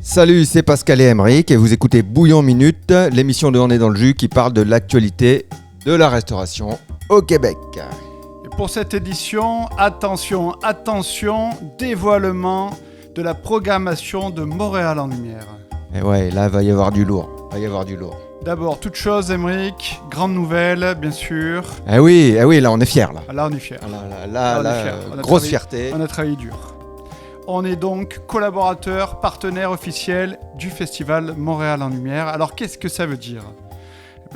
Salut, c'est Pascal et Emeric et vous écoutez Bouillon Minute, l'émission de On est dans le jus qui parle de l'actualité de la restauration au Québec. Et pour cette édition, attention, dévoilement de la programmation de Montréal en Lumière. Et ouais, là, va y avoir du lourd. D'abord, toute chose, Emeric, grande nouvelle, bien sûr. Eh oui, là, on est fiers. Là, on est fiers. Grosse fierté. On a travaillé dur. On est donc collaborateur, partenaire officiel du Festival Montréal en Lumière. Alors, qu'est-ce que ça veut dire ?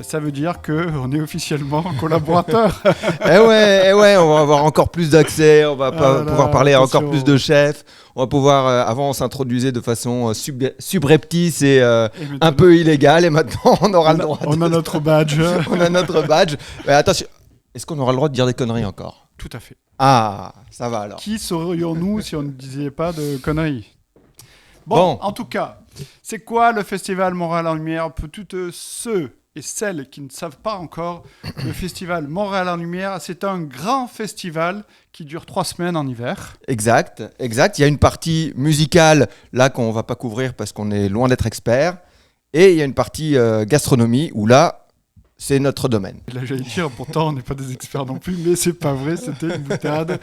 Ça veut dire qu'on est officiellement collaborateur. Eh ouais, on va avoir encore plus d'accès, on va pouvoir parler à encore plus de chefs. On va pouvoir, avant on s'introduisait de façon subreptice et un peu illégale, et maintenant on aura le droit. On a notre badge. On a notre badge. Mais attention, est-ce qu'on aura le droit de dire des conneries encore ? Tout à fait. Ah, ça va alors. Qui serions-nous si on ne disait pas de conneries ? Bon, en tout cas, c'est quoi le Festival Montréal en Lumière ? Pour toutes ceux et celles qui ne savent pas encore, le Festival Montréal en Lumière, c'est un grand festival qui dure 3 semaines en hiver. Exact. Il y a une partie musicale, là, qu'on ne va pas couvrir parce qu'on est loin d'être expert. Et il y a une partie gastronomie, où là, c'est notre domaine. Là, j'allais dire, pourtant, on n'est pas des experts non plus, mais c'est pas vrai, c'était une boutade.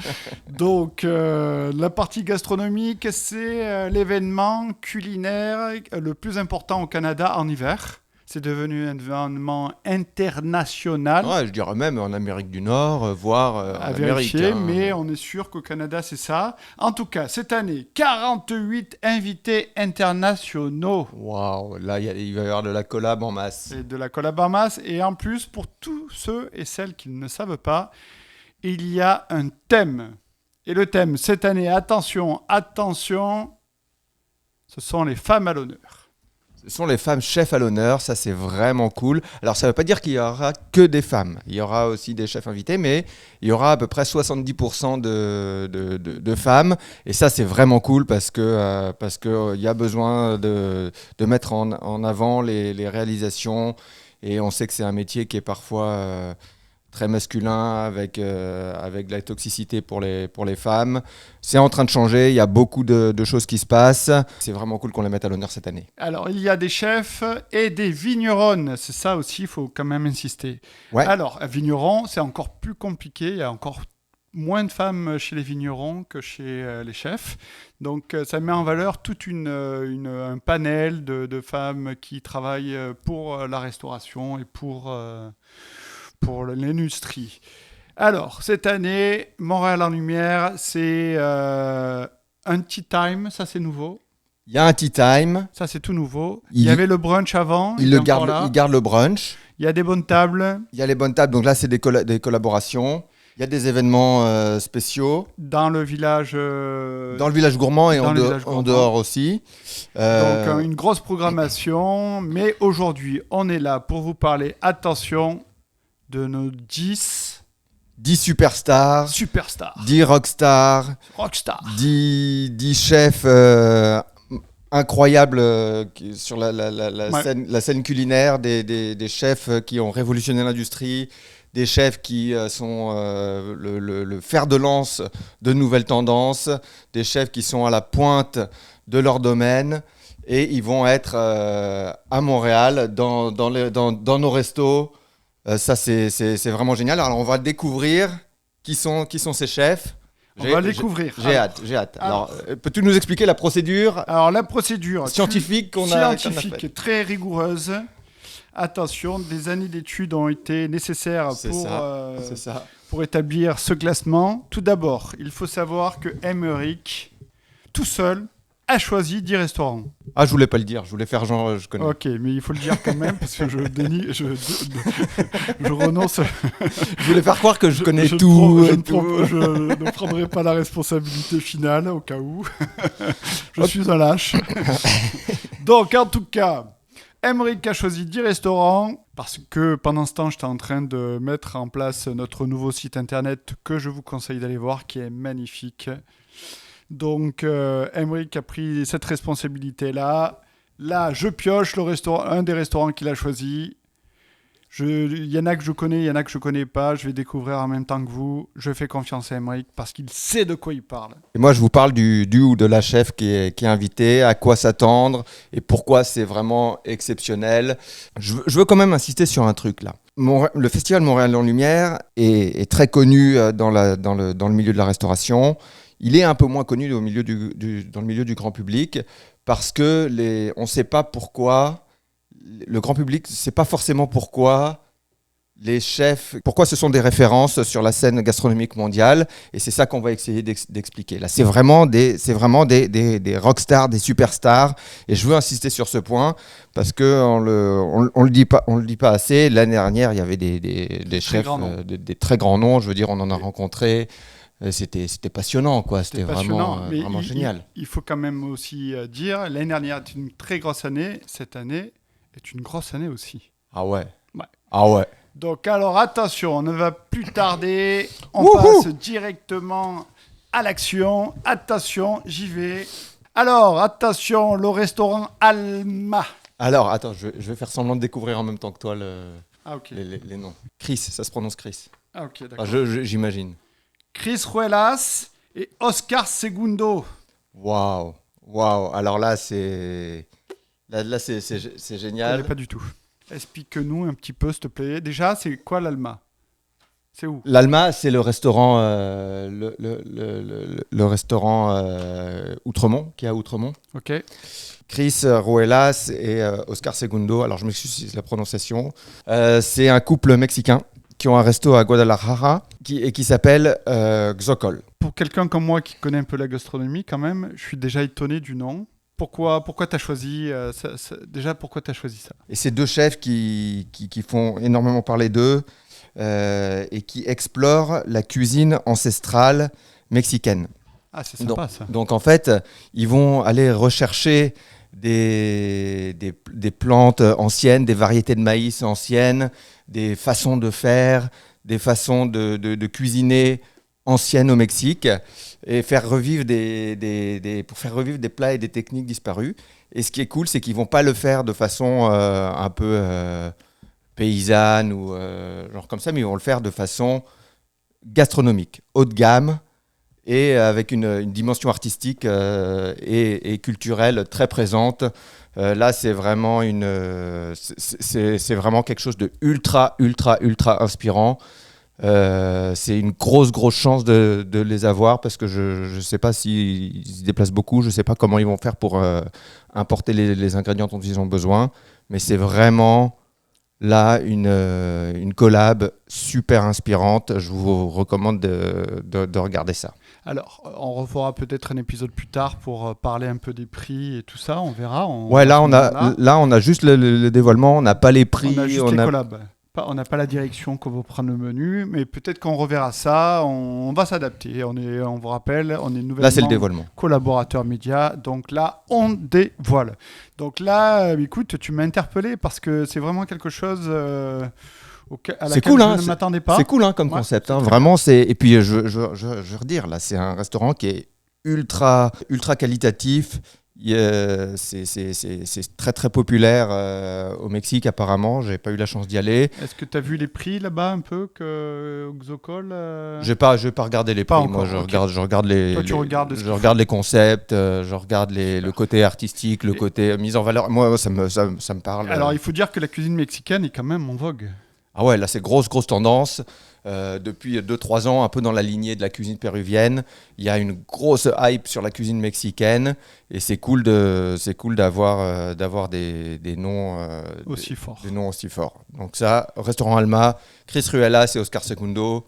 Donc, la partie gastronomique, c'est l'événement culinaire le plus important au Canada en hiver. C'est devenu un événement international. Ouais, je dirais même en Amérique du Nord, voire en Amérique. Mais on est sûr qu'au Canada, c'est ça. En tout cas, cette année, 48 invités internationaux. Waouh, là, il va y avoir de la collab en masse. Et de la collab en masse. Et en plus, pour tous ceux et celles qui ne savent pas, il y a un thème. Et le thème, cette année, attention, ce sont les femmes à l'honneur. Ce sont les femmes chefs à l'honneur, ça c'est vraiment cool. Alors ça ne veut pas dire qu'il y aura que des femmes, il y aura aussi des chefs invités, mais il y aura à peu près 70% de femmes. Et ça c'est vraiment cool parce que y a besoin de mettre en avant les réalisations. Et on sait que c'est un métier qui est parfois très masculin, avec de la toxicité pour les femmes. C'est en train de changer, il y a beaucoup de choses qui se passent. C'est vraiment cool qu'on les mette à l'honneur cette année. Alors, il y a des chefs et des vigneronnes. C'est ça aussi, il faut quand même insister. Ouais. Alors, vigneron, c'est encore plus compliqué. Il y a encore moins de femmes chez les vignerons que chez les chefs. Donc, ça met en valeur tout un panel de femmes qui travaillent pour la restauration et pour l'industrie. Alors, cette année, Montréal en Lumière, c'est un tea time, ça c'est nouveau. Il y a un tea time. Ça c'est tout nouveau. Il y avait le brunch avant. Il garde le brunch. Il y a des bonnes tables. Il y a les bonnes tables, donc là c'est des collaborations. Il y a des événements spéciaux. Dans le village... Dans le village gourmand et en dehors aussi. Donc une grosse programmation. Mais aujourd'hui, on est là pour vous parler, attention, de nos 10 superstars, 10 rockstars, 10 chefs incroyables sur la scène culinaire, des chefs qui ont révolutionné l'industrie, des chefs qui sont le fer de lance de nouvelles tendances, des chefs qui sont à la pointe de leur domaine. Et ils vont être à Montréal, dans nos restos. Ça, c'est vraiment génial. Alors, on va découvrir qui sont ces chefs. On va découvrir. J'ai hâte. Alors, peux-tu nous expliquer la procédure ? Alors, la procédure scientifique scientifique très rigoureuse. Attention, des années d'études ont été nécessaires pour établir ce classement. Tout d'abord, il faut savoir que Emeric, tout seul, a choisi 10 restaurants. Ah, je voulais pas le dire, je voulais faire genre je connais. Ok, mais il faut le dire quand même parce que je renonce. Je voulais faire croire que je connais tout. Je ne prendrai pas la responsabilité finale au cas où. Je suis un lâche. Donc, en tout cas, Emeric a choisi 10 restaurants parce que pendant ce temps, j'étais en train de mettre en place notre nouveau site internet que je vous conseille d'aller voir, qui est magnifique. Donc, Emeric a pris cette responsabilité-là. Là, je pioche un des restaurants qu'il a choisi. Il y en a que je connais, il y en a que je connais pas. Je vais découvrir en même temps que vous. Je fais confiance à Aymeric parce qu'il sait de quoi il parle. Et moi, je vous parle du ou de la chef qui est invitée, à quoi s'attendre et pourquoi c'est vraiment exceptionnel. Je veux quand même insister sur un truc là. Le Festival Montréal en Lumière est très connu dans le milieu de la restauration. Il est un peu moins connu dans le milieu du grand public parce que on ne sait pas pourquoi. Le grand public ne sait pas forcément pourquoi les chefs, pourquoi ce sont des références sur la scène gastronomique mondiale, et c'est ça qu'on va essayer d'expliquer. Là, c'est vraiment des rockstars, des superstars, et je veux insister sur ce point parce que on le dit pas assez. L'année dernière, il y avait des chefs, des très grands noms. Je veux dire, on en a rencontré. C'était passionnant, quoi. C'était vraiment génial. Il faut quand même aussi dire, l'année dernière est une très grosse année. Cette année est une grosse année aussi. Ah ouais. Ouais. Ah ouais. Donc alors attention, on ne va plus tarder. On passe directement à l'action. Attention, j'y vais. Alors attention, le restaurant Alma. Alors attends, je vais faire semblant de découvrir en même temps que toi okay. les noms. Chris, ça se prononce Chris. Ah ok, d'accord. J'imagine. Chris Ruelas et Oscar Segundo. Waouh. Alors là, c'est génial. Je connais pas du tout. Explique-nous un petit peu, s'il te plaît. Déjà, c'est quoi l'Alma? C'est où? L'Alma, c'est le restaurant, restaurant Outremont, qui est à Outremont. Ok. Chris Ruelas et Oscar Segundo. Alors, je m'excuse si c'est la prononciation. C'est un couple mexicain qui ont un resto à Guadalajara qui s'appelle Xocol. Pour quelqu'un comme moi qui connaît un peu la gastronomie, quand même, je suis déjà étonné du nom. Pourquoi tu as choisi déjà, pourquoi tu as choisi ça? Et c'est deux chefs qui font énormément parler d'eux et qui explorent la cuisine ancestrale mexicaine. Ah, c'est sympa ça. Donc en fait, ils vont aller rechercher des plantes anciennes, des variétés de maïs anciennes, des façons de faire, des façons de cuisiner anciennes au Mexique et faire revivre pour faire revivre des plats et des techniques disparues. Et ce qui est cool, c'est qu'ils vont pas le faire de façon un peu paysanne ou genre comme ça, mais ils vont le faire de façon gastronomique, haut de gamme et avec une dimension artistique et culturelle très présente. Là, c'est vraiment c'est vraiment quelque chose de ultra inspirant. C'est une grosse chance de les avoir parce que je ne sais pas s'ils se déplacent beaucoup, je ne sais pas comment ils vont faire pour importer les ingrédients dont ils ont besoin, mais c'est vraiment là une collab super inspirante. Je vous recommande de regarder ça. Alors, on refera peut-être un épisode plus tard pour parler un peu des prix et tout ça, on verra. Là, on a juste le dévoilement, on n'a pas les prix. On a juste les collabs. On n'a pas la direction qu'on va prendre le menu, mais peut-être qu'on reverra ça, on va s'adapter. On vous rappelle, on est nouvellement là, c'est le dévoilement. Collaborateur média, donc là, on dévoile. Donc là, écoute, tu m'as interpellé parce que c'est vraiment quelque chose à laquelle cool, je ne m'attendais pas. C'est cool comme concept, vraiment. Et puis, je veux redire, là, c'est un restaurant qui est ultra qualitatif. C'est très populaire au Mexique apparemment. J'ai pas eu la chance d'y aller. Est-ce que tu as vu les prix là-bas un peu que Xocol J'ai pas regardé les prix. Encore, moi, je regarde les. Toi, tu regardes les concepts. Je regarde le côté artistique, le côté mise en valeur. Moi, ça me parle. Alors, il faut dire que la cuisine mexicaine est quand même en vogue. Ah ouais, là c'est grosse tendance. Depuis 2-3 ans, un peu dans la lignée de la cuisine péruvienne, il y a une grosse hype sur la cuisine mexicaine et c'est cool d'avoir des noms aussi forts. Des noms aussi forts. Donc ça, restaurant Alma, Chris Ruelas et Oscar Segundo,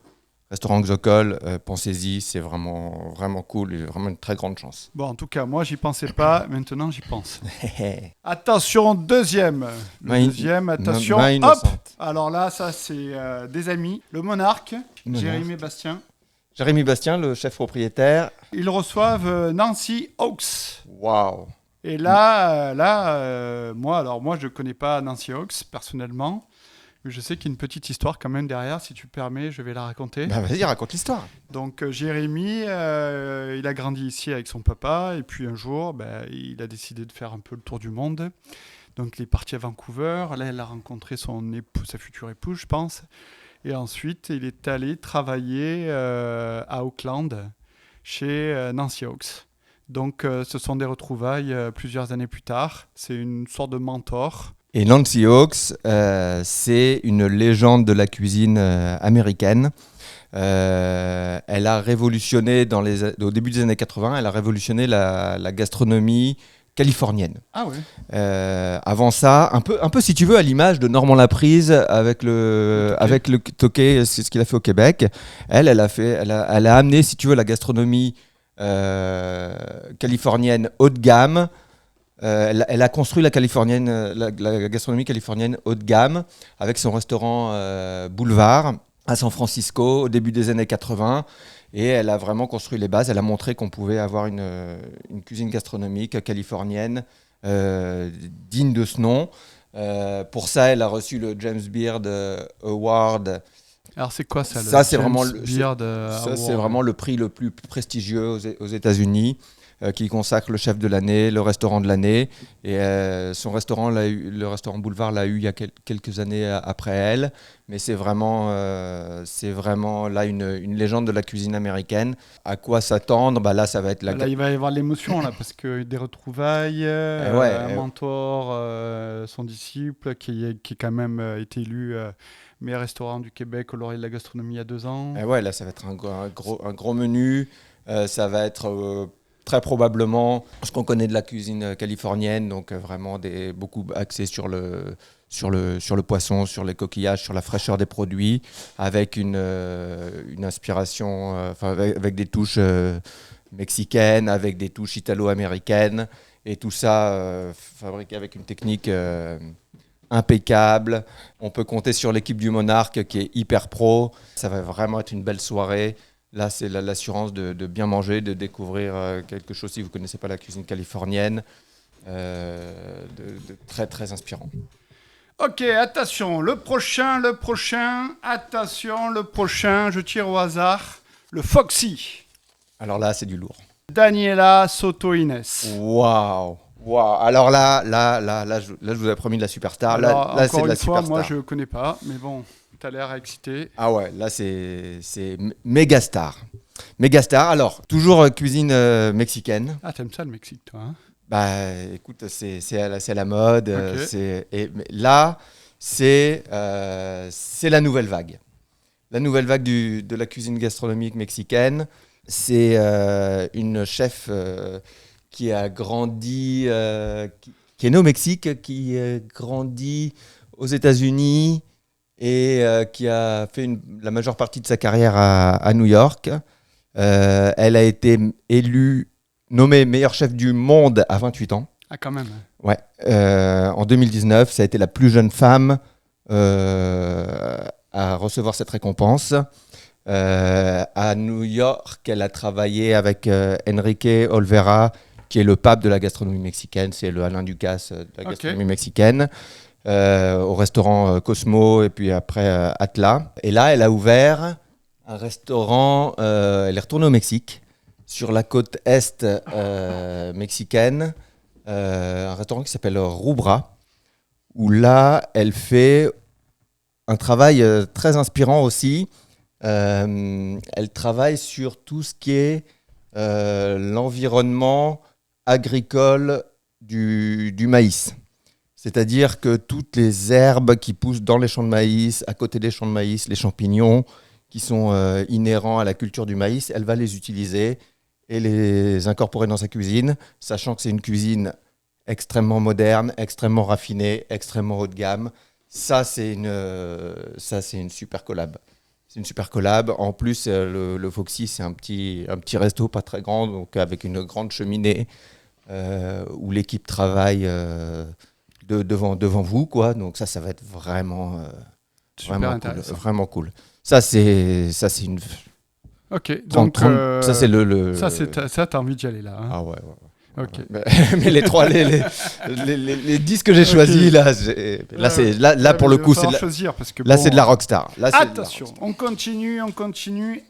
restaurant Xocol, pensez-y, c'est vraiment cool et vraiment une très grande chance. Bon, en tout cas, moi j'y pensais pas, maintenant j'y pense. Attention, deuxième. Deuxième, attention, hop. Alors là, ça c'est des amis. Le Monarque, Jérémy Bastien. Jérémy Bastien, le chef propriétaire. Ils reçoivent Nancy Hawks. Waouh. Et là, moi je connais pas Nancy Hawks personnellement, Je sais qu'il y a une petite histoire quand même derrière, si tu permets, je vais la raconter. Bah, vas-y, raconte l'histoire. Donc Jérémy, il a grandi ici avec son papa et puis un jour, il a décidé de faire un peu le tour du monde. Donc il est parti à Vancouver, là il a rencontré sa future épouse, je pense. Et ensuite, il est allé travailler à Auckland chez Nancy Hawkes. Donc ce sont des retrouvailles plusieurs années plus tard. C'est une sorte de mentor. Et Nancy Hawkes, c'est une légende de la cuisine américaine. Elle a révolutionné, au début des années 80, elle a révolutionné la gastronomie californienne. Ah ouais. Avant ça, un peu si tu veux à l'image de Normand Laprise avec le Tokay, c'est ce qu'il a fait au Québec. Elle a amené, si tu veux, la gastronomie californienne haut de gamme. Elle a construit la gastronomie californienne haut de gamme avec son restaurant Boulevard à San Francisco au début des années 80. Et elle a vraiment construit les bases. Elle a montré qu'on pouvait avoir une cuisine gastronomique californienne digne de ce nom. Pour ça, elle a reçu le James Beard Award. Alors c'est quoi ça, Ça, c'est vraiment le prix le plus prestigieux aux États-Unis, qui consacre le chef de l'année, le restaurant de l'année. Et son restaurant, le restaurant Boulevard, l'a eu il y a quelques années après elle. Mais c'est vraiment là une légende de la cuisine américaine. À quoi s'attendre ? Là, ça va être là, il va y avoir l'émotion, là, parce que des retrouvailles, un mentor, son disciple, qui a quand même été élu meilleur restaurant du Québec au Laurier de la gastronomie il y a 2 ans. Là, ça va être un gros menu. Ça va être... très probablement ce qu'on connaît de la cuisine californienne, donc vraiment beaucoup axé sur le poisson, sur les coquillages, sur la fraîcheur des produits, avec une inspiration, avec des touches mexicaines, avec des touches italo-américaines, et tout ça fabriqué avec une technique impeccable. On peut compter sur l'équipe du Monarque qui est hyper pro. Ça va vraiment être une belle soirée. Là, c'est l'assurance de bien manger, de découvrir quelque chose, si vous ne connaissez pas la cuisine californienne, de très, très inspirant. Ok, attention, le prochain, attention, le prochain, je tire au hasard, le Foxy. Alors là, c'est du lourd. Daniela Soto-Innes. Waouh. Alors là, je vous ai promis de la superstar. Alors, là c'est de la fois, superstar. Moi, je ne connais pas, mais bon... T'as l'air excité. Ah ouais, là c'est méga star. Alors, toujours cuisine mexicaine. Ah, t'aimes ça le Mexique, toi, hein? Écoute, c'est à la mode. Okay. Mais là, c'est la nouvelle vague. La nouvelle vague de la cuisine gastronomique mexicaine. C'est une chef qui a grandi, qui est née au Mexique, qui a grandi aux États-Unis, et qui a fait la majeure partie de sa carrière à New York. Elle a été nommée meilleure chef du monde à 28 ans. Ah, quand même. Ouais. En 2019, ça a été la plus jeune femme à recevoir cette récompense. À New York, elle a travaillé avec Enrique Olvera, qui est le pape de la gastronomie mexicaine. C'est le Alain Ducasse de la gastronomie mexicaine. Au restaurant Cosmo et puis après Atla. Et là, elle a ouvert un restaurant, elle est retournée au Mexique, sur la côte est mexicaine, un restaurant qui s'appelle Rubra, où là, elle fait un travail très inspirant aussi. Elle travaille sur tout ce qui est l'environnement agricole du maïs. C'est-à-dire que toutes les herbes qui poussent dans les champs de maïs, à côté des champs de maïs, les champignons qui sont inhérents à la culture du maïs, elle va les utiliser et les incorporer dans sa cuisine, sachant que c'est une cuisine extrêmement moderne, extrêmement raffinée, extrêmement haut de gamme. Ça, c'est une super collab. C'est une super collab. En plus, le Foxy, c'est un petit resto pas très grand, donc avec une grande cheminée où l'équipe travaille... devant vous, quoi. Donc ça va être vraiment cool. Ça c'est une. Ok. Donc ça c'est ça t'as envie d'y aller là. Hein. Ah ouais. Ok. Mais les trois, les 10 que j'ai choisis, là, pour le coup, c'est choisir parce que c'est de la rockstar. Là, attention, on continue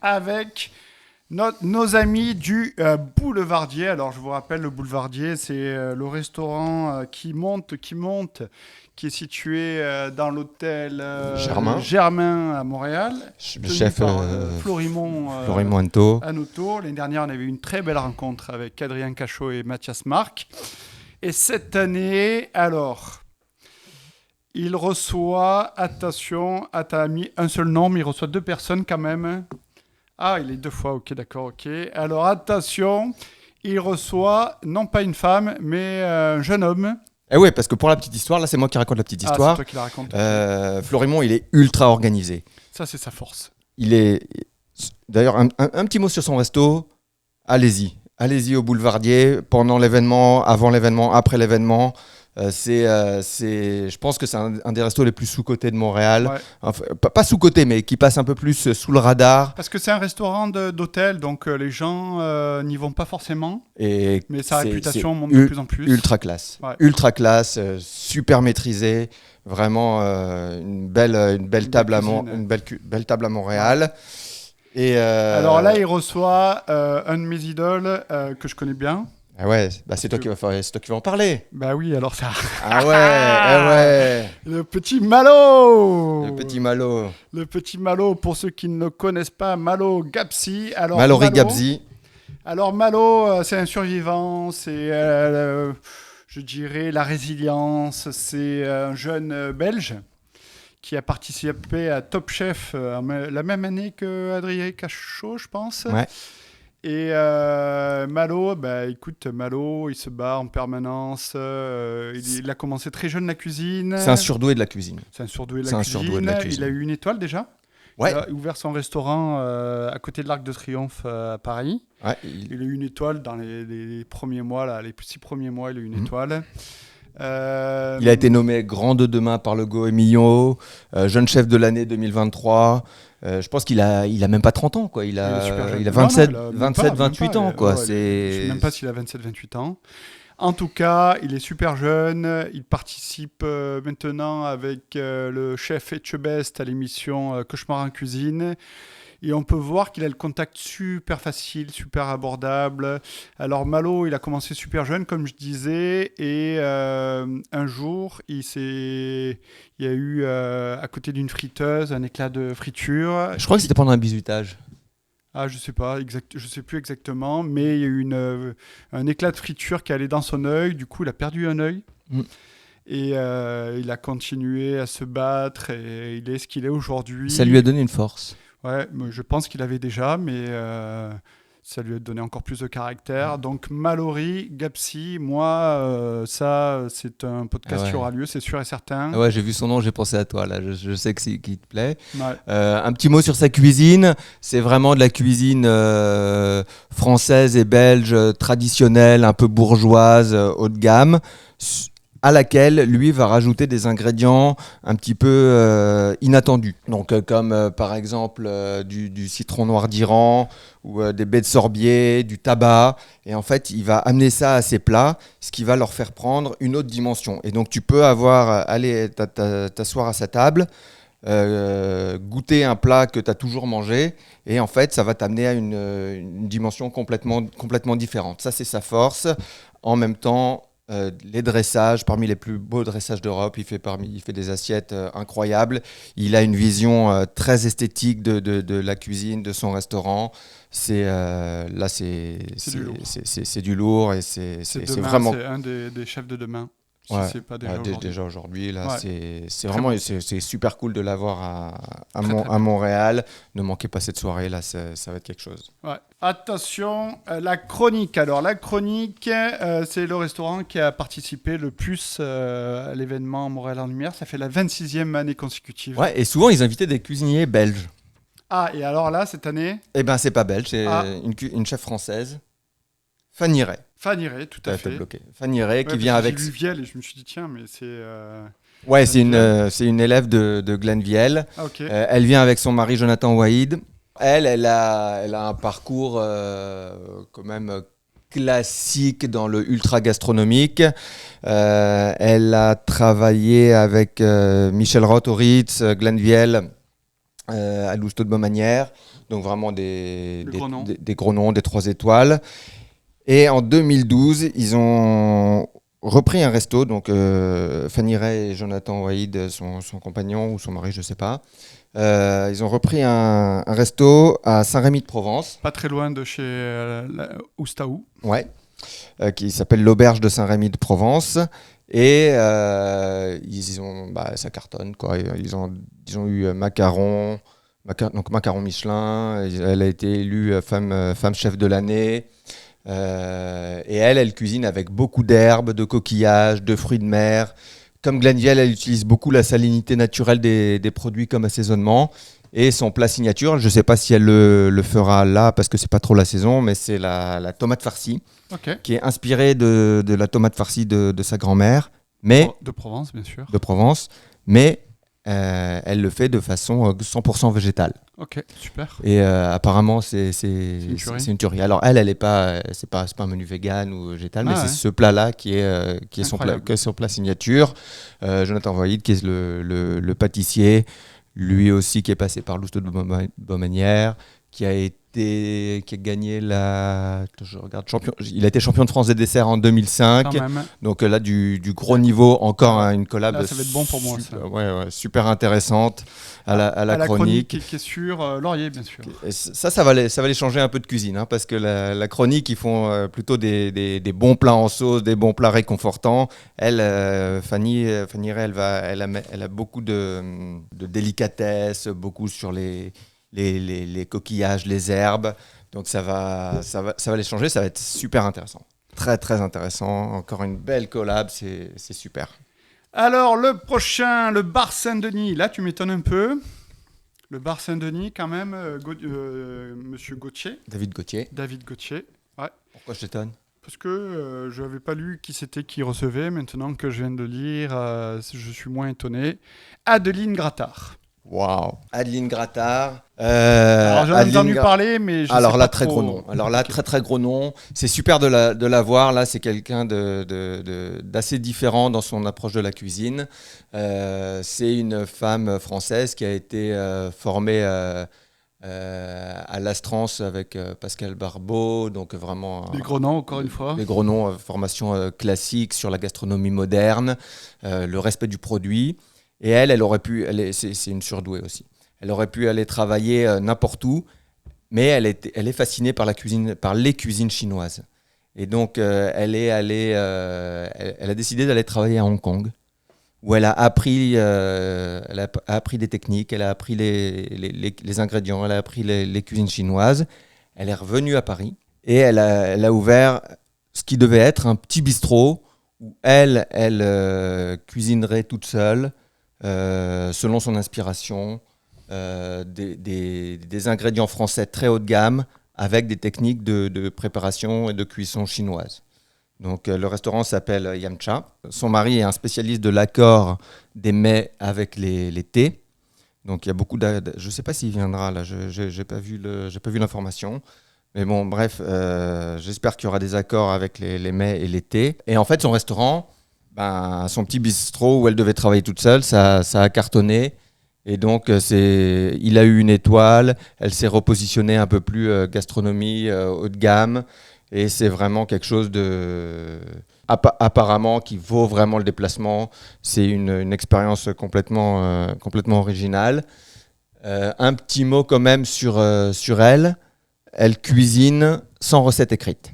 avec nos amis du Boulevardier. Alors, je vous rappelle, le Boulevardier, c'est le restaurant qui monte, qui est situé dans l'hôtel Germain à Montréal. Le chef Florimond Anoto. L'année dernière, on avait eu une très belle rencontre avec Adrien Cachot et Mathias Marc. Et cette année, alors, il reçoit, attention, t'as mis un seul nom, mais il reçoit 2 personnes quand même. Ah, il est 2 fois, ok, d'accord, ok. Alors, attention, il reçoit non pas une femme, mais un jeune homme. Eh oui, parce que pour la petite histoire, là c'est moi qui raconte la petite histoire. C'est toi qui la raconte. Florimond, il est ultra organisé. Ça, c'est sa force. Il est... D'ailleurs, un petit mot sur son resto. Allez-y au Boulevardier, pendant l'événement, avant l'événement, après l'événement. Je pense que c'est un des restos les plus sous-cotés de Montréal. Ouais. Enfin, pas sous-coté, mais qui passe un peu plus sous le radar. Parce que c'est un restaurant d'hôtel, donc les gens n'y vont pas forcément. Mais sa réputation monte de plus en plus. Ultra classe. Ouais. Ultra classe, super maîtrisé. Vraiment une belle table à Montréal. Ouais. Et alors là, il reçoit un de mes idoles que je connais bien. Ah ouais, c'est toi qui vas en parler. Bah oui, alors ça. Ah ouais. Le petit Malo. Le petit Malo, pour ceux qui ne le connaissent pas, Malo Gapsi. Mallory Gapsi. Alors Malo, c'est un survivant, c'est, je dirais, la résilience. C'est un jeune Belge qui a participé à Top Chef la même année que Adrien Cachot, je pense. Ouais. Et Malo, Malo, il se bat en permanence. Il a commencé très jeune la cuisine. C'est un surdoué de la cuisine. Il a eu une étoile déjà. Ouais. Il a ouvert son restaurant à côté de l'Arc de Triomphe à Paris. Ouais, il a eu une étoile dans les premiers mois, là, les 6 premiers mois, il a eu une étoile. Il a été nommé Grand de demain par le Goemio, jeune chef de l'année 2023. Je pense qu'il a même pas 30 ans, quoi. Il a 28 ans, quoi. Je sais même pas s'il a 27-28 ans. En tout cas, il est super jeune. Il participe maintenant avec le chef Etchebest à l'émission Cauchemar en cuisine. Et on peut voir qu'il a le contact super facile, super abordable. Alors Malo, il a commencé super jeune, comme je disais. Et un jour, il y a eu à côté d'une friteuse un éclat de friture. Je crois que c'était pendant un bisutage. Ah, je sais pas, je sais plus exactement. Mais il y a eu un éclat de friture qui allait dans son œil. Du coup, il a perdu un œil. Et il a continué à se battre. Et il est ce qu'il est aujourd'hui. Ça lui a donné une force. Ouais, je pense qu'il avait déjà, mais ça lui a donné encore plus de caractère. Donc Mallory Gapsi, moi, ça, c'est un podcast qui aura lieu, c'est sûr et certain. Ouais, j'ai vu son nom, j'ai pensé à toi, là. Je sais qu'il te plaît. Ouais. Un petit mot sur sa cuisine. C'est vraiment de la cuisine française et belge traditionnelle, un peu bourgeoise, haut de gamme, à laquelle lui va rajouter des ingrédients un petit peu inattendus. Donc comme par exemple du citron noir d'Iran ou des baies de sorbier, du tabac. Et en fait, il va amener ça à ses plats, ce qui va leur faire prendre une autre dimension. Et donc tu peux aller t'asseoir à sa table, goûter un plat que tu as toujours mangé, et en fait, ça va t'amener à une dimension complètement différente. Ça, c'est sa force. En même temps, les dressages, parmi les plus beaux dressages d'Europe, il fait des assiettes incroyables. Il a une vision très esthétique de la cuisine, de son restaurant. C'est du lourd et c'est vraiment. C'est un des chefs de demain. Ouais. Si c'est pas déjà aujourd'hui, là, ouais. c'est vraiment c'est super cool de l'avoir à Montréal. Ne manquez pas cette soirée, là, ça va être quelque chose. Ouais. Attention, la chronique. Alors, la chronique, c'est le restaurant qui a participé le plus à l'événement Montréal en Lumière. Ça fait la 26e année consécutive. Ouais, et souvent, ils invitaient des cuisiniers belges. Ah, et alors là, cette année ? Eh ben, c'est pas belge, c'est une chef française. Fanny Ray. Fanny Ray, tout à fait. Fanny Ray qui vient avec. J'ai vu Vielle et je me suis dit, tiens, mais c'est. Ouais, c'est une élève de Glenn Vielle. Ah, ok. Elle vient avec son mari Jonathan Waïd. Elle a un parcours quand même classique dans le ultra gastronomique. Elle a travaillé avec Michel Roth au Ritz, Glenviel, à Lousteau de Baumanière. Donc vraiment des gros noms, des 3 étoiles. Et en 2012, ils ont repris un resto. Donc Fanny Ray et Jonathan Waïd, son compagnon ou son mari, je ne sais pas. Ils ont repris un resto à Saint-Rémy-de-Provence. Pas très loin de chez Oustaou. Ouais, qui s'appelle l'Auberge de Saint-Rémy-de-Provence. Et ça cartonne, quoi. Ils ont eu macaron Michelin. Elle a été élue femme chef de l'année. Et elle cuisine avec beaucoup d'herbes, de coquillages, de fruits de mer. Comme Glenviel, elle utilise beaucoup la salinité naturelle des produits comme assaisonnement. Et son plat signature, je ne sais pas si elle le fera là parce que c'est pas trop la saison, mais c'est la tomate farcie, qui est inspirée de la tomate farcie de sa grand-mère. De Provence, bien sûr. De Provence, mais elle le fait de façon 100% végétale. Ok, super. Et apparemment, c'est une tuerie. Alors elle est pas, c'est pas un menu vegan ou végétal, mais c'est ce plat-là qui est son plat signature. Jonathan Voïd, qui est le pâtissier, lui aussi qui est passé par Lousteau de Baumanière, qui a gagné il a été champion de France des desserts en 2005. Donc là, du gros niveau, encore une collab. Là, ça va être bon pour moi. Super intéressante à la chronique. Qui est sur Laurier, bien sûr. Et ça va les changer un peu de cuisine, parce que la chronique, ils font plutôt des bons plats en sauce, des bons plats réconfortants. Fanny Ray, elle a beaucoup de délicatesse, beaucoup sur les coquillages, les herbes. Donc ça va les changer, ça va être super intéressant. Très très intéressant, encore une belle collab, c'est super. Alors le prochain, le bar Saint-Denis, là tu m'étonnes un peu. Le bar Saint-Denis quand même, Monsieur Gauthier. David Gauthier. Ouais. Pourquoi je t'étonne ? Parce que je n'avais pas lu qui c'était qui recevait, maintenant que je viens de lire, je suis moins étonné. Adeline Grattard. Waouh, Adeline Grattard. Alors j'en ai entendu parler, mais je sais pas très trop. Gros nom. Alors là, très gros nom. C'est super de la voir. Là, c'est quelqu'un d'assez différent dans son approche de la cuisine. C'est une femme française qui a été formée à l'Astrance avec Pascal Barbeau, donc vraiment des gros noms encore une fois. Des gros noms, formation classique sur la gastronomie moderne, le respect du produit. Et elle aurait pu, c'est une surdouée aussi. Elle aurait pu aller travailler n'importe où, mais elle est fascinée par les cuisines chinoises. Et donc elle a décidé d'aller travailler à Hong Kong, où elle a appris des techniques, elle a appris les ingrédients, elle a appris les cuisines chinoises. Elle est revenue à Paris et elle a ouvert ce qui devait être un petit bistrot où elle cuisinerait toute seule. Selon son inspiration, des ingrédients français très haut de gamme avec des techniques de préparation et de cuisson chinoise. Donc le restaurant s'appelle Yamcha. Son mari est un spécialiste de l'accord des mets avec les thés. Donc il y a beaucoup je ne sais pas s'il viendra là, j'ai pas vu l'information. Mais bon, bref, j'espère qu'il y aura des accords avec les mets et les thés. Et en fait, son restaurant, son petit bistrot où elle devait travailler toute seule, ça a cartonné. Et donc, il a eu une étoile. Elle s'est repositionnée un peu plus gastronomie haut de gamme. Et c'est vraiment quelque chose apparemment qui vaut vraiment le déplacement. C'est une expérience complètement originale. Un petit mot quand même sur elle. Elle cuisine sans recette écrite.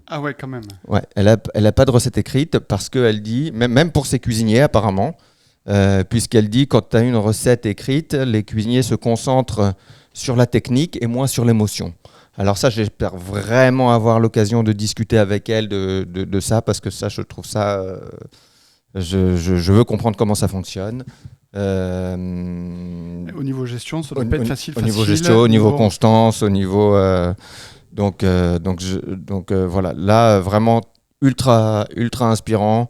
Ah ouais, quand même. Ouais, elle a pas de recette écrite parce qu'elle dit, même pour ses cuisiniers apparemment, puisqu'elle dit quand tu as une recette écrite, les cuisiniers se concentrent sur la technique et moins sur l'émotion. Alors ça, j'espère vraiment avoir l'occasion de discuter avec elle de ça, parce que ça, je trouve ça... je veux comprendre comment ça fonctionne. Au niveau gestion, ça doit pas être facile. Au niveau gestion, au niveau constance, au niveau... Donc voilà, là, vraiment ultra inspirant.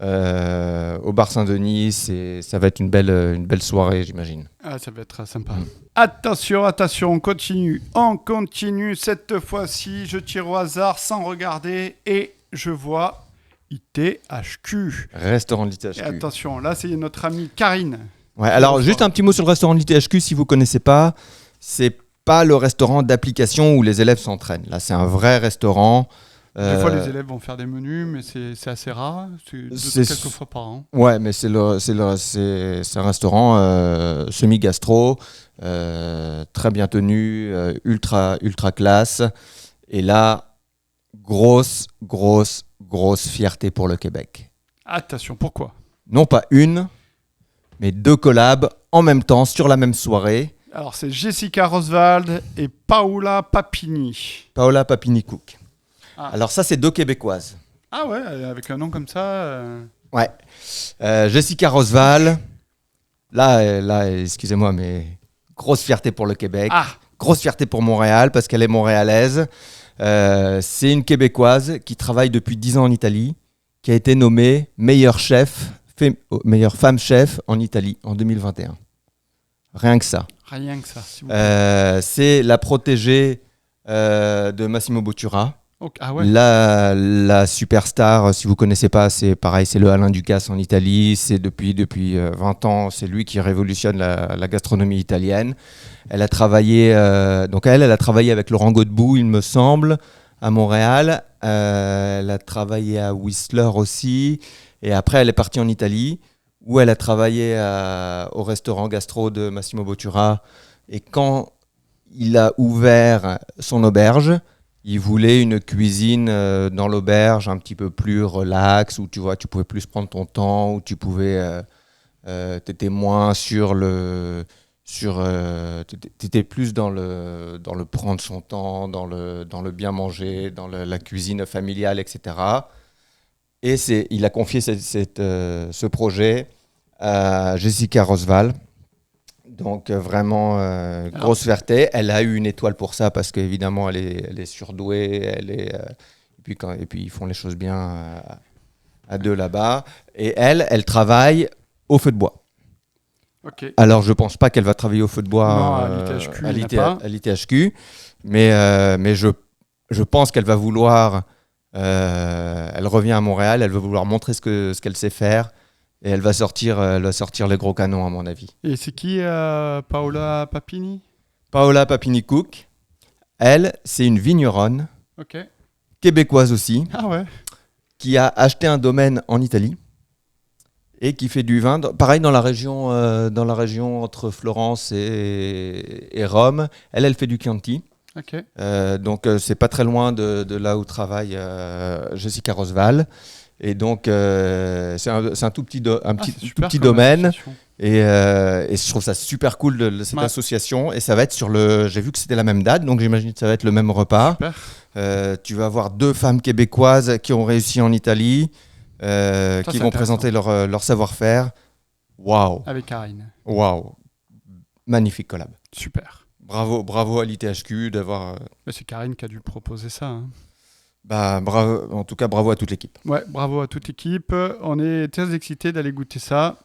au bar Saint-Denis. Ça va être une belle soirée, j'imagine. Ah, ça va être sympa. Attention, on continue. On continue. Cette fois-ci, je tire au hasard sans regarder et je vois ITHQ. Restaurant de l'ITHQ. Et attention, là, c'est notre amie Karine. Ouais, alors, juste un petit mot sur le restaurant de l'ITHQ, si vous ne connaissez pas. C'est pas le restaurant d'application où les élèves s'entraînent. Là, c'est un vrai restaurant. Des fois, les élèves vont faire des menus, mais c'est assez rare. C'est quelques fois par an. Ouais, mais c'est un restaurant semi-gastro, très bien tenu, ultra classe. Et là, grosse fierté pour le Québec. Attention, pourquoi ? Non pas une, mais 2 collabs en même temps sur la même soirée. Alors, c'est Jessica Roswald et Paola Papini. Paola Papini-Cook. Ah. Alors ça, c'est 2 Québécoises. Ah ouais, avec un nom comme ça. Ouais. Jessica Roswald. Là, excusez-moi, mais grosse fierté pour le Québec. Ah. Grosse fierté pour Montréal parce qu'elle est montréalaise. C'est une Québécoise qui travaille depuis 10 ans en Italie, qui a été nommée meilleure femme chef en Italie en 2021. Rien que ça. Rien que ça. C'est la protégée de Massimo Bottura. Okay. Ah ouais. La superstar, si vous ne connaissez pas, c'est pareil, c'est le Alain Ducasse en Italie. C'est depuis 20 ans, c'est lui qui révolutionne la gastronomie italienne. Elle a travaillé, elle a travaillé avec Laurent Godbout, il me semble, à Montréal. Elle a travaillé à Whistler aussi. Et après, elle est partie en Italie, où elle a travaillé au restaurant gastro de Massimo Bottura. Et quand il a ouvert son auberge, il voulait une cuisine dans l'auberge un petit peu plus relax, où tu pouvais plus prendre ton temps, où tu pouvais, t'étais moins t'étais plus dans le prendre son temps, dans le bien manger, dans la cuisine familiale, etc. Et il a confié ce projet à Jessica Roswald. Donc vraiment grosse fierté. Elle a eu une étoile pour ça parce qu'évidemment elle est surdouée. Et puis ils font les choses bien à 2 là-bas. Et elle travaille au feu de bois. Okay. Alors je pense pas qu'elle va travailler au feu de bois à l'ITHQ, mais je pense qu'elle va vouloir. Elle revient à Montréal, elle va vouloir montrer ce qu'elle sait faire. Et elle va sortir les gros canons, à mon avis. Et c'est qui Paola Papini ? Paola Papini-Cook. Elle, c'est une vigneronne, okay. Québécoise aussi, qui a acheté un domaine en Italie et qui fait du vin, pareil dans la région entre Florence et Rome. Elle fait du Chianti. Okay. Donc, c'est pas très loin de là où travaille Jessica Roswald. Et donc, c'est un tout petit domaine. Et je trouve ça super cool de cette association. Et ça va être j'ai vu que c'était la même date, donc j'imagine que ça va être le même repas. Tu vas avoir 2 femmes québécoises qui ont réussi en Italie, qui vont présenter leur savoir-faire. Waouh! Avec Karine. Waouh! Magnifique collab. Super. Bravo à l'ITHQ d'avoir... C'est Karine qui a dû proposer ça. Hein. Bravo, en tout cas, bravo à toute l'équipe. Ouais, bravo à toute l'équipe. On est très excités d'aller goûter ça.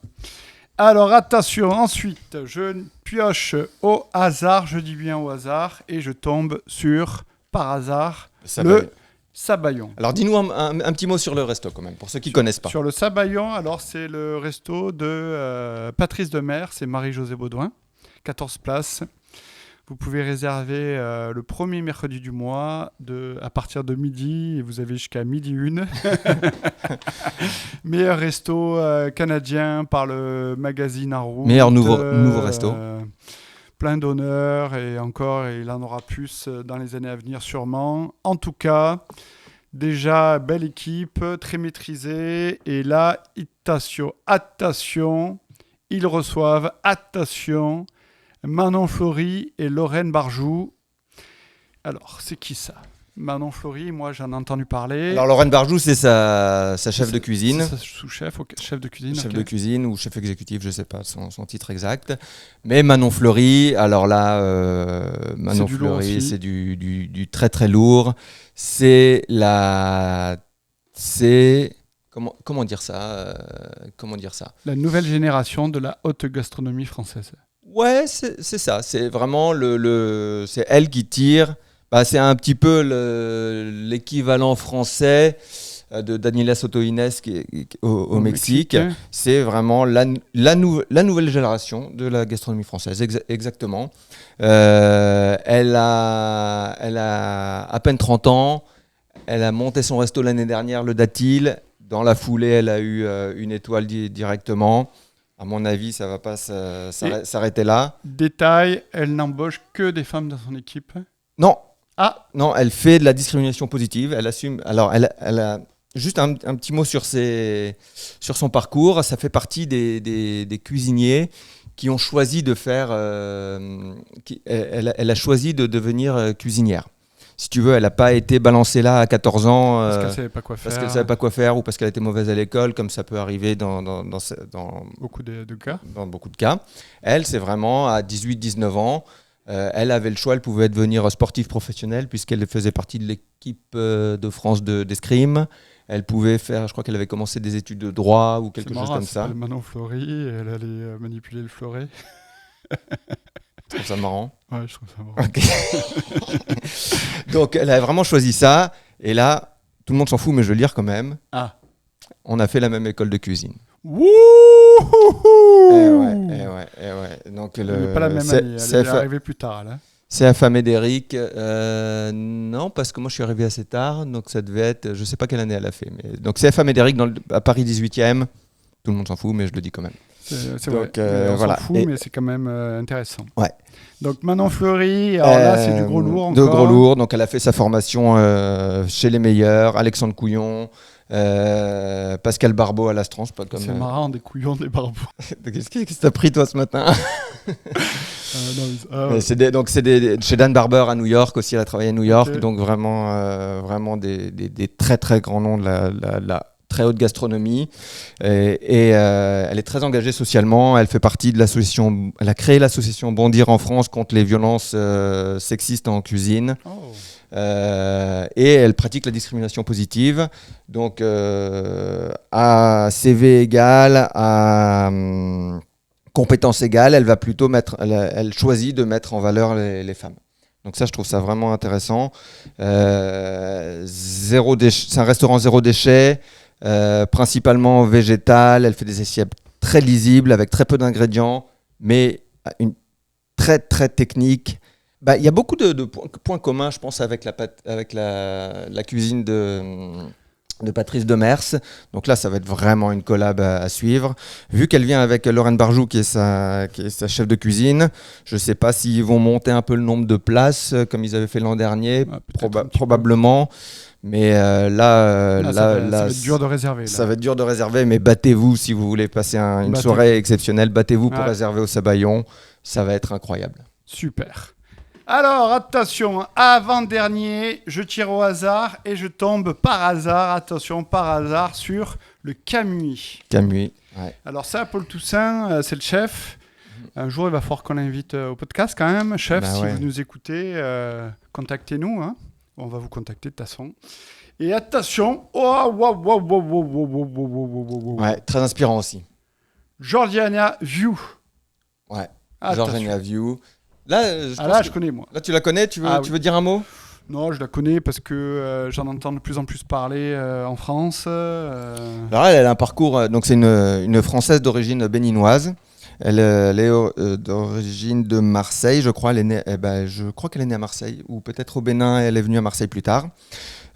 Alors, attention, ensuite, je pioche au hasard, je dis bien au hasard, et je tombe sur, par hasard, le Sabayon. Alors, dis-nous un petit mot sur le resto, quand même, pour ceux qui ne connaissent pas. Sur le Sabayon, alors, c'est le resto de Patrice Demers, c'est Marie-Josée Baudouin, 14 places. Vous pouvez réserver le premier mercredi du mois à partir de midi et vous avez jusqu'à 12h01. Meilleur resto canadien par le magazine En Route. Meilleur nouveau resto. Plein d'honneurs et encore, il en aura plus dans les années à venir sûrement. En tout cas, déjà, belle équipe, très maîtrisée. Et là, attention, ils reçoivent, attention, Manon Flory et Lorraine Barjou. Alors, c'est qui ça ? Manon Flory, moi j'en ai entendu parler. Alors Lorraine Barjou, c'est sa chef de cuisine. C'est sa sous-chef, chef de cuisine. Chef de cuisine ou chef exécutif, je ne sais pas son titre exact. Mais Manon Flory, alors là, Manon Flory, c'est du très très lourd. Comment comment dire ça La nouvelle génération de la haute gastronomie française. Ouais, c'est ça. C'est vraiment c'est elle qui tire. Bah, c'est un petit peu l'équivalent français de Daniela Soto Inés au Mexique. Hein. C'est vraiment la nouvelle génération de la gastronomie française, exactement. Elle a à peine 30 ans. Elle a monté son resto l'année dernière, le Datil. Dans la foulée, elle a eu une étoile directement. À mon avis, ça ne va pas s'arrêter là. Détail, elle n'embauche que des femmes dans son équipe. Non. Ah. Non, elle fait de la discrimination positive. Elle assume. Alors, elle a juste un petit mot sur son parcours. Ça fait partie des cuisiniers qui ont choisi de faire. Elle a choisi de devenir cuisinière. Si tu veux, elle n'a pas été balancée là à 14 ans parce qu'elle ne savait pas quoi faire. Parce qu'elle ne savait pas quoi faire ou parce qu'elle était mauvaise à l'école, comme ça peut arriver dans beaucoup de cas. Dans beaucoup de cas. Elle, c'est vraiment à 18-19 ans. Elle avait le choix, elle pouvait devenir sportive professionnelle puisqu'elle faisait partie de l'équipe de France d'escrime. Elle pouvait faire, je crois qu'elle avait commencé des études de droit ou quelque chose comme ça. C'est Manon Fleury, elle allait manipuler le fleuret. Je trouve ça marrant. Ouais, je trouve ça marrant. Okay. Donc, elle a vraiment choisi ça. Et là, tout le monde s'en fout, mais je veux le dire quand même. Ah. On a fait la même école de cuisine. Wouhou! Eh ouais. Donc, elle n'est pas la même année, elle est arrivée plus tard. Là. C'est à Famédéric. Non, parce que moi, je suis arrivé assez tard. Donc, ça devait être... Je ne sais pas quelle année elle a fait. Mais... Donc, c'est à Famédéric, à Paris 18e. Tout le monde s'en fout, mais je le dis quand même. C'est vrai. On s'en fout, mais c'est quand même intéressant. Ouais. Donc Manon Fleury, alors là c'est du gros lourd encore. De gros lourd, donc elle a fait sa formation chez les meilleurs, Alexandre Couillon, Pascal Barbeau à l'Astrance. C'est marrant, des couillons, des barbeaux. Qu'est-ce que t'as pris toi ce matin? C'est chez Dan Barber à New York aussi, elle a travaillé à New York, okay. Donc vraiment des très très grands noms de la très haute gastronomie et elle est très engagée socialement. Elle fait partie de l'association, elle a créé l'association Bondir en France contre les violences sexistes en cuisine. Oh. Et elle pratique la discrimination positive. Donc à CV égal, à compétences égales, elle va plutôt elle choisit de mettre en valeur les femmes. Donc ça, je trouve ça vraiment intéressant. C'est un restaurant zéro déchet. Principalement végétale, elle fait des assiettes très lisibles avec très peu d'ingrédients, mais une très très technique. Il y a beaucoup de points communs, je pense, avec la cuisine de Patrice Demers. Donc là, ça va être vraiment une collab à suivre. Vu qu'elle vient avec Lorraine Barjou, qui est sa chef de cuisine, je ne sais pas s'ils vont monter un peu le nombre de places, comme ils avaient fait l'an dernier, probablement. Mais là, ça va être dur de réserver. Là. Ça va être dur de réserver, mais battez-vous si vous voulez passer une soirée exceptionnelle. Battez-vous pour réserver au Sabayon. Ça va être incroyable. Super. Alors, attention, avant-dernier, je tire au hasard et je tombe par hasard, sur le Camuy. Camuy, ouais. Alors ça, Paul Toussaint, c'est le chef. Un jour, il va falloir qu'on l'invite au podcast quand même. Chef, si vous nous écoutez, contactez-nous. Hein. On va vous contacter de toute façon. Et attention, ouais, très inspirant aussi. Georgiana View. Ouais, Georgiana View. Là, je connais, moi. Là, tu la connais, tu veux dire un mot? Non, je la connais parce que j'en entends de plus en plus parler en France. Alors, elle a un parcours, donc c'est une Française d'origine béninoise. Elle est d'origine de Marseille, je crois. Je crois qu'elle est née à Marseille, ou peut-être au Bénin, elle est venue à Marseille plus tard.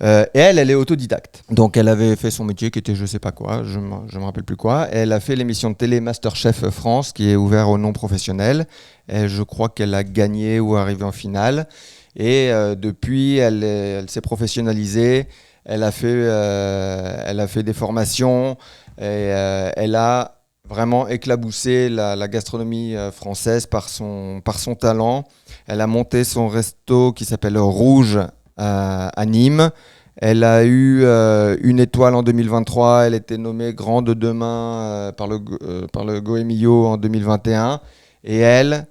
Et elle est autodidacte. Donc elle avait fait son métier qui était je sais pas quoi, je me rappelle plus quoi. Elle a fait l'émission de télé Masterchef France qui est ouvert aux non-professionnels. Et je crois qu'elle a gagné ou arrivé en finale. Et depuis, elle s'est professionnalisée. Elle a fait des formations. Et elle a vraiment éclaboussé la gastronomie française par son talent. Elle a monté son resto qui s'appelle Rouge à Nîmes. Elle a eu une étoile en 2023. Elle était nommée Grande Demain par le Goemio en 2021. Et elle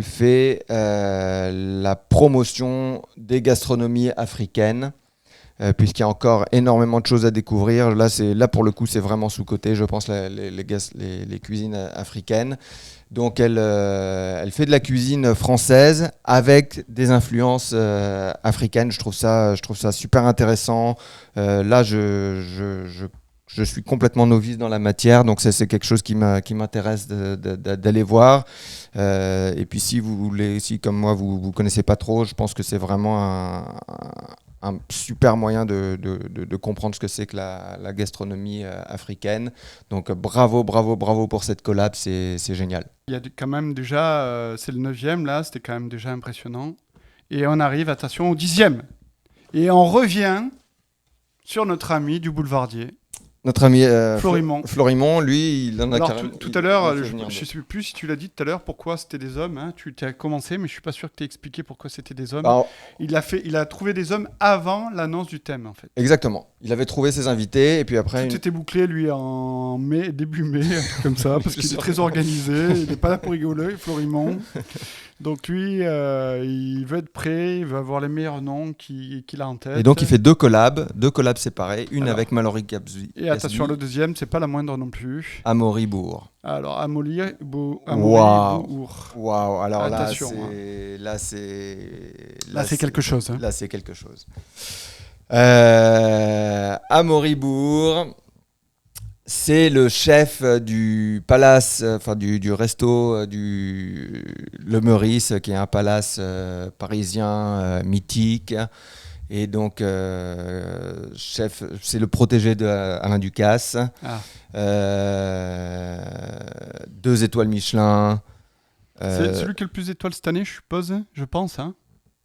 fait la promotion des gastronomies africaines. puisqu'il y a encore énormément de choses à découvrir. Là pour le coup, c'est vraiment sous-coté, je pense, les cuisines africaines. Donc elle fait de la cuisine française avec des influences africaines. Je trouve ça super intéressant. Là, je suis complètement novice dans la matière, donc c'est quelque chose qui m'intéresse d'aller voir. Et puis si comme moi vous connaissez pas trop, je pense que c'est vraiment un super moyen de comprendre ce que c'est que la gastronomie africaine. Donc bravo pour cette collab, c'est génial. Il y a quand même déjà, c'est le 9e là, c'était quand même déjà impressionnant. Et on arrive, attention, au 10e. Et on revient sur notre ami du Boulevardier. Notre ami Florimond, lui, il en a Alors, carrément... tout à l'heure, je ne sais plus si tu l'as dit tout à l'heure, pourquoi c'était des hommes. Hein. Tu as commencé, mais je ne suis pas sûr que tu aies expliqué pourquoi c'était des hommes. Alors, il a trouvé des hommes avant l'annonce du thème, en fait. Exactement. Il avait trouvé ses invités, et puis après... Tout était bouclé, lui, en mai, début mai, un truc comme ça, parce qu'il est très organisé. Il n'est pas là pour rigoler, Florimond. Donc lui, il veut être prêt, il veut avoir les meilleurs noms qu'il a en tête. Et donc il fait deux collabs séparés, une avec Mallory Gatsby. Et attention, le deuxième, c'est pas la moindre non plus. Amaury Bourg. Alors Amaury Bourg. Waouh. Alors attention, là c'est quelque chose. Hein. Là c'est quelque chose. Amaury Bourg. C'est le chef du palace, du resto Le Meurice, qui est un palace parisien mythique. Et donc, chef, c'est le protégé d'Alain Ducasse. 2 étoiles Michelin. C'est celui qui a le plus d'étoiles cette année, je pense. Hein.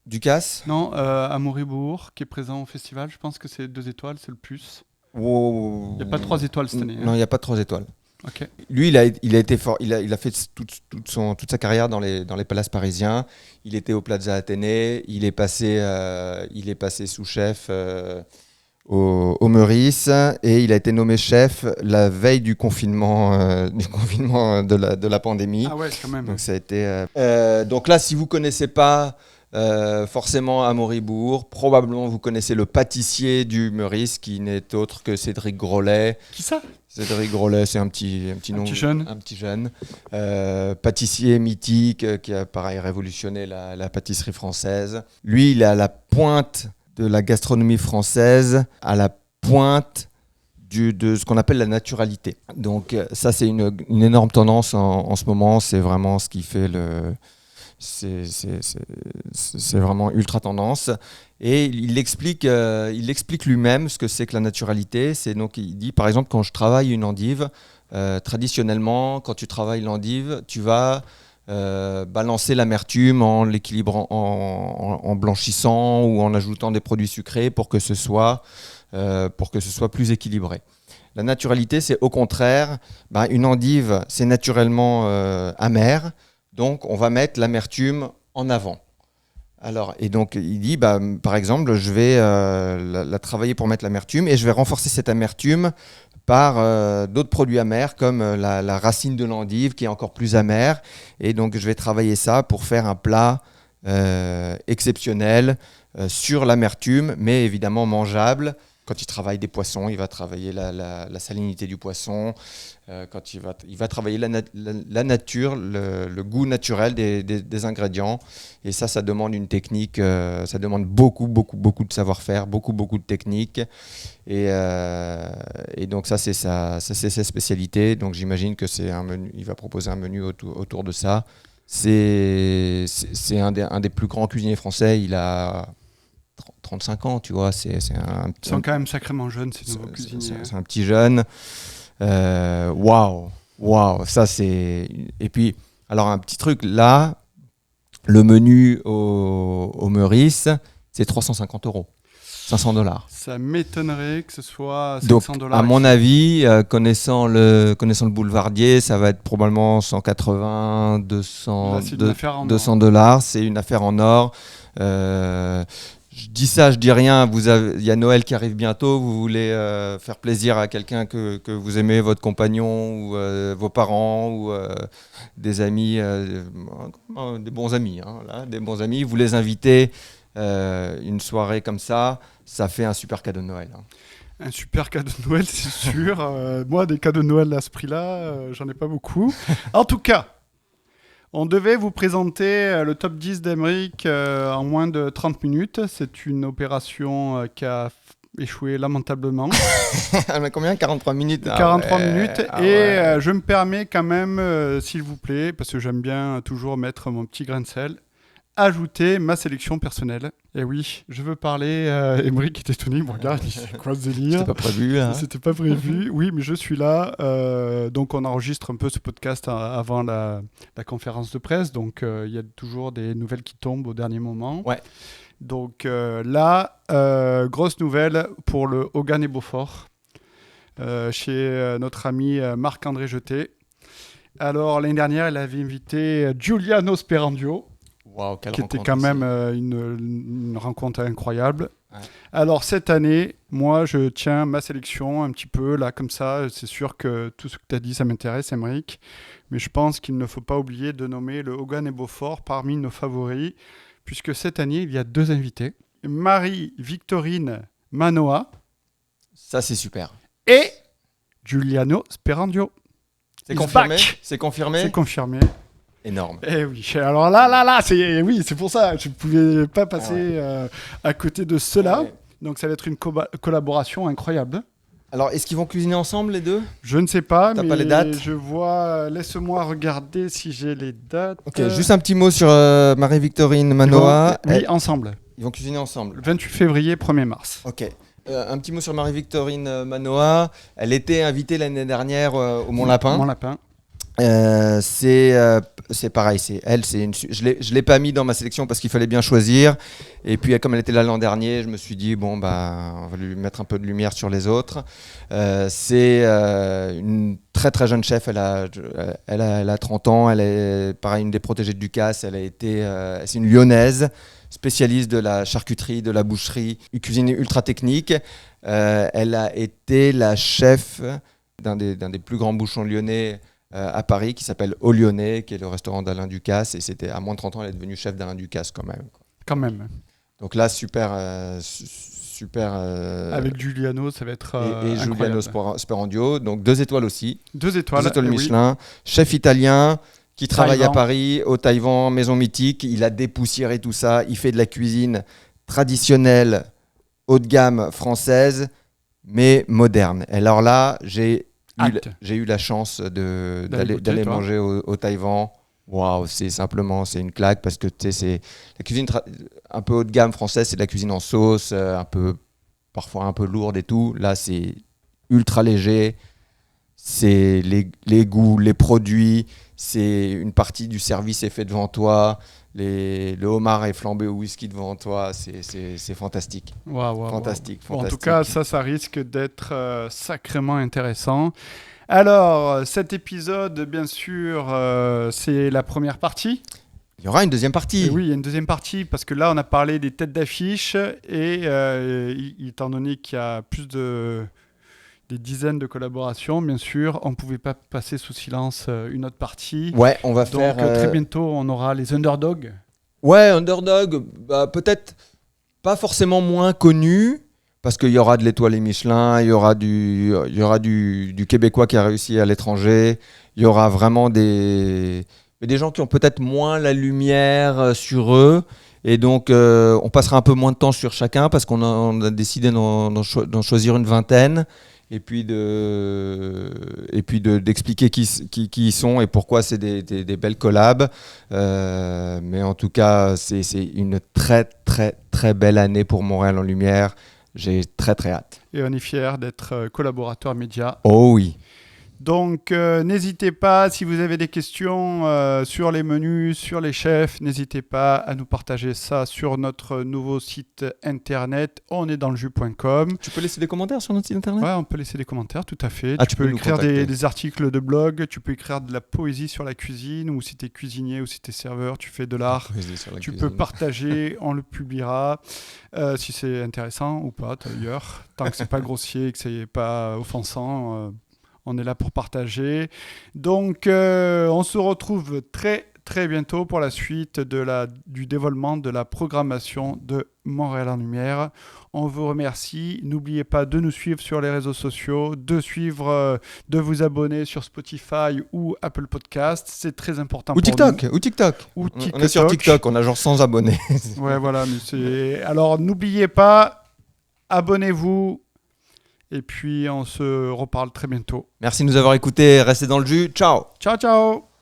Ducasse ? Non, Amaury Bourg, qui est présent au festival. Je pense que c'est 2 étoiles, c'est le plus. Il n'y a pas 3 étoiles cette année. Non, il n'y a pas de 3 étoiles. Okay. Lui, il a été fort. Il a fait toute sa carrière dans les palaces parisiens. Il était au Plaza Athénée. Il est passé sous-chef au Meurice et il a été nommé chef la veille du confinement de la pandémie. Ah ouais, quand même. Donc ça a été. Donc là, si vous connaissez pas. Forcément Amaury Bourg, probablement vous connaissez le pâtissier du Meurice qui n'est autre que Cédric Grolet. Qui ça ? Cédric Grolet, c'est un petit jeune. Pâtissier mythique qui a pareil révolutionné la pâtisserie française. Lui, il est à la pointe de la gastronomie française, à la pointe de ce qu'on appelle la naturalité. Donc ça, c'est une énorme tendance en ce moment. C'est vraiment ce qui fait c'est vraiment ultra tendance et il explique lui-même ce que c'est que la naturalité. C'est donc il dit par exemple quand je travaille une endive, traditionnellement quand tu travailles l'endive, tu vas balancer l'amertume en l'équilibrant, en blanchissant ou en ajoutant des produits sucrés pour que ce soit plus équilibré. La naturalité, c'est au contraire, une endive, c'est naturellement amer. Donc, on va mettre l'amertume en avant. Alors, et donc, il dit, par exemple, je vais la travailler pour mettre l'amertume et je vais renforcer cette amertume par d'autres produits amers comme la racine de l'endive qui est encore plus amère. Et donc, je vais travailler ça pour faire un plat exceptionnel sur l'amertume, mais évidemment mangeable. Quand il travaille des poissons, il va travailler la salinité du poisson. Quand il va travailler la nature, le goût naturel des ingrédients. Et ça demande une technique, ça demande beaucoup de savoir-faire, beaucoup de technique. Et donc ça, c'est sa spécialité. Donc j'imagine que c'est un menu. Il va proposer un menu autour de ça. C'est un des plus grands cuisiniers français. Il a 35 ans, tu vois. Ils sont quand même sacrément jeunes, ces nouveaux cuisiniers. C'est un petit jeune. Waouh, ça c'est. Et puis, alors un petit truc, là, le menu au Meurice, c'est 350 €, $500. Ça m'étonnerait que ce soit $500. Donc, à mon avis, connaissant le Boulevardier, ça va être probablement 180, 200 $. C'est une affaire en or. Je dis ça, je dis rien. Il y a Noël qui arrive bientôt. Vous voulez faire plaisir à quelqu'un que vous aimez, votre compagnon ou vos parents ou des amis, des bons amis. Des bons amis. Vous les invitez une soirée comme ça fait un super cadeau de Noël. Hein. Un super cadeau de Noël, c'est sûr. Moi, des cadeaux de Noël à ce prix-là, j'en ai pas beaucoup. En tout cas, on devait vous présenter le top 10 d'Aymeric en moins de 30 minutes. C'est une opération qui a échoué lamentablement. On a combien 43 minutes 43 minutes. Ah et ouais. je me permets quand même, s'il vous plaît, parce que j'aime bien toujours mettre mon petit grain de sel, ajouter ma sélection personnelle. Et oui, je veux parler. Aymeric est étonné, il me regarde, il dit c'est quoi ce délire? C'était pas prévu là. C'était pas prévu. Oui, mais je suis là. Donc, on enregistre un peu ce podcast avant la conférence de presse. Donc, il y a toujours des nouvelles qui tombent au dernier moment. Ouais. Donc, là, grosse nouvelle pour le Hogan et Beaufort chez notre ami Marc-André Jeté. Alors, l'année dernière, il avait invité Giuliano Sperandio. Wow, quelle qui était rencontre quand aussi. même une rencontre incroyable. Ouais. Alors cette année, moi je tiens ma sélection un petit peu là comme ça. C'est sûr que tout ce que tu as dit ça m'intéresse, Aymeric, mais je pense qu'il ne faut pas oublier de nommer le Hogan et Beaufort parmi nos favoris, puisque cette année il y a 2 invités, Marie-Victorine Manoa Ça c'est super. et Giuliano Sperandio. C'est He's confirmé. back. C'est confirmé. C'est confirmé. Énorme. Eh oui, alors là, c'est pour ça, je ne pouvais pas passer à côté de cela. Ouais. Donc ça va être une collaboration incroyable. Alors, est-ce qu'ils vont cuisiner ensemble les deux? Je ne sais pas, T'as mais pas les dates? je vois, laisse-moi regarder si j'ai les dates. Ok, juste un petit mot sur Marie-Victorine Manoa. Oui, ensemble. Ils vont cuisiner ensemble. Le 28 février, 1er mars. Ok. Un petit mot sur Marie-Victorine Manoa. Elle était invitée l'année dernière au Mont Lapin. Mon lapin. C'est pareil, je l'ai pas mis dans ma sélection parce qu'il fallait bien choisir. Et puis comme elle était là l'an dernier, je me suis dit bon bah on va lui mettre un peu de lumière sur les autres. C'est une très très jeune chef. Elle a 30 ans. Elle est pareil une des protégées de Ducasse. C'est une Lyonnaise, spécialiste de la charcuterie, de la boucherie, une cuisine ultra technique. Elle a été la chef d'un des plus grands bouchons lyonnais à Paris qui s'appelle Au Lyonnais, qui est le restaurant d'Alain Ducasse. Et c'était à moins de 30 ans, elle est devenue chef d'Alain Ducasse quand même. Quand même. Donc là, super. Avec Giuliano, ça va être et Giuliano Sperandio, donc 2 étoiles aussi. 2 étoiles. 2 étoiles oui. Michelin. Chef italien qui travaille Taïwan. à Paris, au Taïwan, maison mythique. Il a dépoussiéré tout ça. Il fait de la cuisine traditionnelle, haut de gamme française, mais moderne. Et alors là, j'ai eu la chance d'aller manger au Taïwan. Waouh, c'est une claque parce que c'est la cuisine un peu haut de gamme française, c'est de la cuisine en sauce, parfois un peu lourde et tout. Là, c'est ultra léger. C'est les goûts, les produits. C'est une partie du service est fait devant toi. Le homard est flambé au whisky devant toi. C'est fantastique. Fantastique. Bon, en tout cas, ça risque d'être sacrément intéressant. Alors, cet épisode, bien sûr, c'est la première partie. Il y aura une deuxième partie. Et oui, il y a une deuxième partie, parce que là, on a parlé des têtes d'affiche, et étant donné qu'il y a des dizaines de collaborations, bien sûr, on ne pouvait pas passer sous silence une autre partie. Ouais, on va Donc, faire... très bientôt, on aura les underdogs. Ouais, underdog, peut-être pas forcément moins connu, parce qu'il y aura de l'étoile et Michelin, il y aura du Québécois qui a réussi à l'étranger, il y aura vraiment des gens qui ont peut-être moins la lumière sur eux, et donc on passera un peu moins de temps sur chacun, parce qu'on a décidé d'en choisir une vingtaine, et puis d'expliquer qui ils sont et pourquoi c'est des belles collabs. Mais en tout cas, c'est une très très très belle année pour Montréal en Lumière. J'ai très très hâte. Et on est fiers d'être collaborateurs médias. Oh oui. Donc, n'hésitez pas, si vous avez des questions sur les menus, sur les chefs, n'hésitez pas à nous partager ça sur notre nouveau site internet, onestdansleJus.com. Tu peux laisser des commentaires sur notre site internet ? Ouais, on peut laisser des commentaires, tout à fait. Ah, tu peux nous écrire contacter. des articles de blog, tu peux écrire de la poésie sur la cuisine, ou si tu es cuisinier, ou si tu es serveur, tu fais de l'art. Tu peux partager, on le publiera, si c'est intéressant ou pas, d'ailleurs. Tant que c'est pas grossier et que c'est pas offensant, on est là pour partager. Donc, on se retrouve très très bientôt pour la suite du dévoilement de la programmation de Montréal en Lumière. On vous remercie. N'oubliez pas de nous suivre sur les réseaux sociaux, de vous abonner sur Spotify ou Apple Podcast. C'est très important pour nous. Ou TikTok. Ou On est sur TikTok, on a genre 100 abonnés. Ouais, voilà. Alors, n'oubliez pas, abonnez-vous. Et puis, on se reparle très bientôt. Merci de nous avoir écoutés. Restez dans le jus. Ciao. Ciao, ciao.